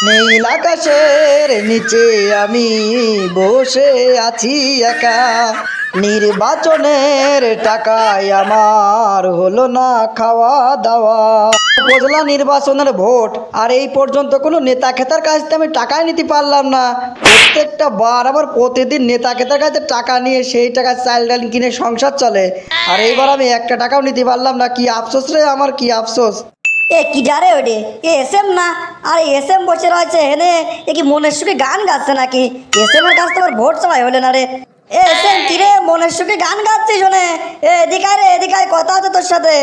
নীল আকাশের নিচে আমি বসে আছি একা, নির্বাচনের টাকায় আমার হলো না খাওয়া দাওয়া। উপজেলা নির্বাচনের ভোট, আর এই পর্যন্ত কোনো নেতা খেতার কাছ থেকে আমি টাকাই নিতে পারলাম না। প্রত্যেকটা বার আমার প্রতিদিন নেতা খেতার কাছে টাকা নিয়ে সেই টাকা চাল ডাল কিনে সংসার চলে, আর এইবার আমি একটা টাকাও নিতে পারলাম না। কি আফসোস রে আমার, কি আফসোস। এ কি ডারে ওডে এস এম না? আর এস এম বসে রয়েছে হেনে, এ কি মনের সুখে গান গাচ্ছে নাকি? এস এম এর কাছ থেকে ভোট চাই হলে না রে। এস এম কি রে, মনের সুখে গান গাচ্ছিস শোনে? এদিকায় রে, এদিকায় কথা আছে তোর সাথে।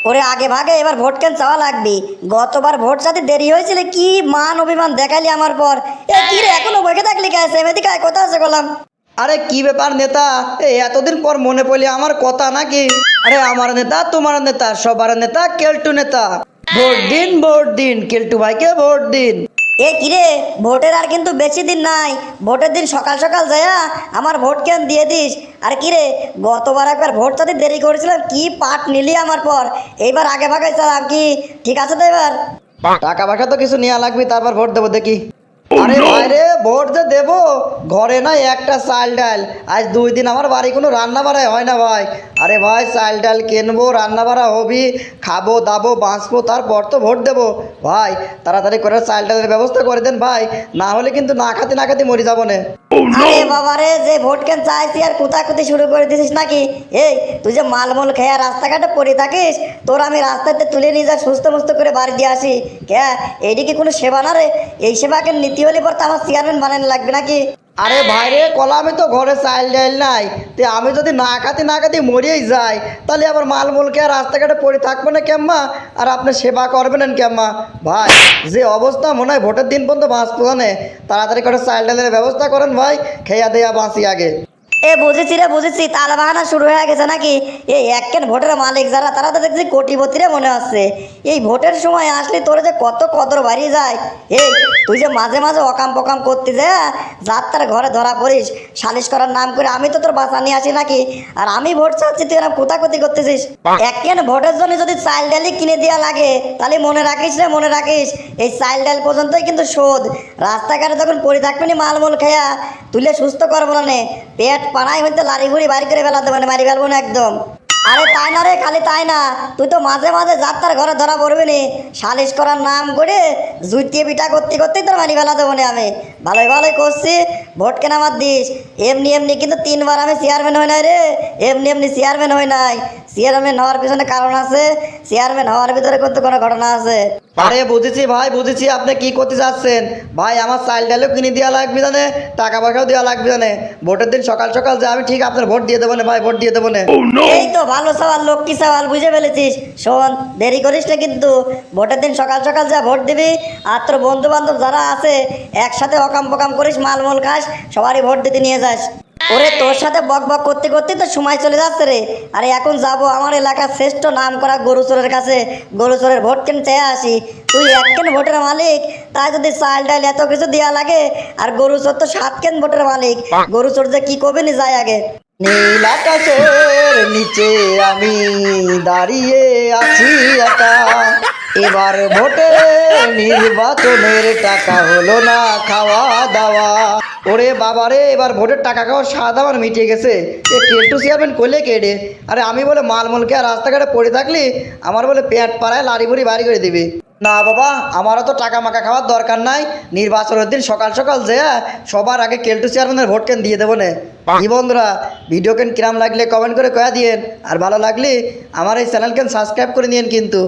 ওরে আগে ভাগে এবার ভোট কেন চাওয়া লাগবি? গতবার ভোট সাথে দেরি হয়েছিল, কি মান অভিমান দেখালি আমার পর। এ কি রে, এখনো বসে থাকলি কে? এস এম এদিকায় কথা আছে বললাম। আরে কি ব্যাপার নেতা, এই এতদিন পর মনে পড়লে আমার কথা নাকি? আরে আমার নেতা, তোমার নেতা, সবার নেতা কেলটু নেতা। ভোট দিন কেলটু ভাইকে ভোট দিন। এ কিরে, ভোটের আর কিন্তু বেশি দিন নাই। ভোটের দিন সকাল সকাল যায়া আমার ভোট কেন দিয়ে দিস। আর কিরে, গতবার একবার ভোট চাতে দেরি করেছিলাম, কি পাট নিলি আমার পর। এইবার আগে ভাগে চালাম, কি ঠিক আছে তো এবার? টাকা পয়সা তো কিছু নেওয়া লাগবে, তারপর ভোট দেবো দেখি। আরে ভাই রে, ভোট যে দেবো, ঘরে না একটা চাল ডাল। আজ 2 দিন আমার বাড়ি কোনো রান্না বাড়াই হয় না ভাই। আরে ভাই, চাল ডাল কিনবো, রান্না বাড়া হবি, খাবো দাবো বাঁচবো, তারপর তো ভোট দেবো। ভাই তাড়াতাড়ি করে চাল ডালের ব্যবস্থা করে দেন ভাই, না হলে কিন্তু না খাতে মরে যাবো না। আরে বাবা রে, যে ভোট কেন চাইছি আর কুতাকুতি শুরু করে দিছিস নাকি? এই তুই যে মালমূল খেয়ে রাস্তাঘাটে পড়ে থাকিস, তোর আমি রাস্তাতে তুলে নিয়ে যা সুস্থ মুস্থ করে বাড়ি দিয়ে আসি। কে এইদিকে কোনো সেবা না রে? এই সেবাকে নীতি হলে পর তো আমার চেয়ারম্যান বানানো লাগবে নাকি? আরে ভাই রে, কলামে তো ঘরে চাল ডাল নাই, তে আমি যদি না খাতে মরিয়েই যাই, তাহলে আবার মালমূলকে আর রাস্তাঘাটে পড়ে থাকবো না কেম্মা? আর আপনি সেবা করবেন কেম্মা? ভাই যে অবস্থা, মনে হয় ভোটের দিন পর্যন্ত বাঁচবো না। তাড়াতাড়ি করে চাল ডালের ব্যবস্থা করেন ভাই, খেয়া দেয়া বাঁচি আগে। এ বুঝেছি রে, বুঝেছি, তাল বাহানা শুরু হয়ে গেছে নাকি? এই এককেন ভোটের মালিক যারা, তারা তো দেখছি কোটিপতিরে মনে হচ্ছে। এই ভোটের সময় আসলে তোর যে কত কদর বাড়িয়ে যায়। এই তুই যে মাঝে মাঝে অকাম পকাম করতে যা, যার তার ঘরে ধরা পড়িস সালিশ করার নাম করে, আমি তো তোর বাঁচা নিয়ে আসি নাকি? আর আমি ভোট চাচ্ছি, তুই এরকম কোথাকুতি করতেছিস। এককেন ভোটের জন্য যদি চাল ডালি কিনে দেওয়া লাগে, তাহলে মনে রাখিস রে, মনে রাখিস, এই চাল ডাল পর্যন্তই কিন্তু শোধ। রাস্তাঘাটে যখন পড়ে থাকবি নি মালমূল খেয়া, তুলে সুস্থ করবো না, পেট পাড়াই হইতে লাড়ি ঘুড়ি বাড়ি করে ফেলাতে, মানে মারি ফেলবো না একদম। আরে তাই না রে, খালি তাই না, তুই তো মাঝে মাঝে যাত্রার ঘরে ধরা পড়বি নি, সালিশ করার নাম করে জুইটিয়ে পিঠা করতে করতেই তোর মারি ফেলা দেবো না আমি। ভালোই ভালোই করছি, ভোট কেন আমার দিস। এমনি এমনি কিন্তু 3বার আমি চেয়ারম্যান হই নাই রে, এমনি এমনি চেয়ারম্যান হই নাই। চেয়ারম্যান হওয়ার পিছনে কারণ আছে, চেয়ারম্যান হওয়ার ভিতরে কিন্তু কোনো ঘটনা আছে। আরে বুঝেছি ভাই, বুঝেছি আপনি কি করতে চাচ্ছেন। ভাই আমার চাল ডালও কিনে দেওয়া লাগবে জানে, টাকা পয়সাও দেওয়া লাগবে জানে। ভোটের দিন সকাল সকাল যে আমি ঠিক আপনার ভোট দিয়ে দেবো না ভাই, ভোট দিয়ে দেবো না। এই তো ভালো সওয়াল, লক্ষ্মী সওয়াল, বুঝে ফেলেছিস। শোন, দেরি করিস না কিন্তু। ভোটের দিন সকাল সকাল যা ভোট দিবি, আর তোর বন্ধু বান্ধব যারা আছে একসাথে অকাম পকাম করিস, মালমূল খাস, সবারই ভোট দিতে নিয়ে যাস। ওরে তোর সাথে বক বক করতে করতে তো সময় চলে যাচ্ছে রে। আরে এখন যাব আমার এলাকার শ্রেষ্ঠ নাম করা গরু চোরের কাছে, গরু চোরের ভোট কেন চেয়ে আসি। তুই এককেন ভোটের মালিক, তাই যদি চাল ডাল এত কিছু দেওয়া লাগে, আর গরু চোর তো 7কেন ভোটের মালিক। গরু চোর যে কি করবে নি, যায় আগে। নীল আকাশের নিচে আমি দাঁড়িয়ে আছি একা, এবার ভোটে নির্বাচনের টাকা হলো না খাওয়া দাওয়া। ওরে বাবারে, এবার ভোটের টাকা খাওয়ার স্বাদ আমার মিটে গেছে। এ কেলটু চেয়ারম্যান করলে কেড়ে, আরে আমি বলে মালমূলকে আর রাস্তাঘাটে পড়ে থাকলি আমার বলে পেট পাড়ায় লাড়ি বুড়ি বাড়ি করে দিবি। না বাবা, আমারও তো টাকা মাকা খাওয়ার দরকার নাই। নির্বাচনের দিন সকাল সকাল যে সবার আগে কেলটু চেয়ারম্যানের ভোট কেন দিয়ে দেবো না। কি বন্ধুরা, ভিডিও কেন কিরাম লাগলে কমেন্ট করে কয়া দিয়েন, আর ভালো লাগলে আমার এই চ্যানেল কেন সাবস্ক্রাইব করে নিয়েন কিন্তু।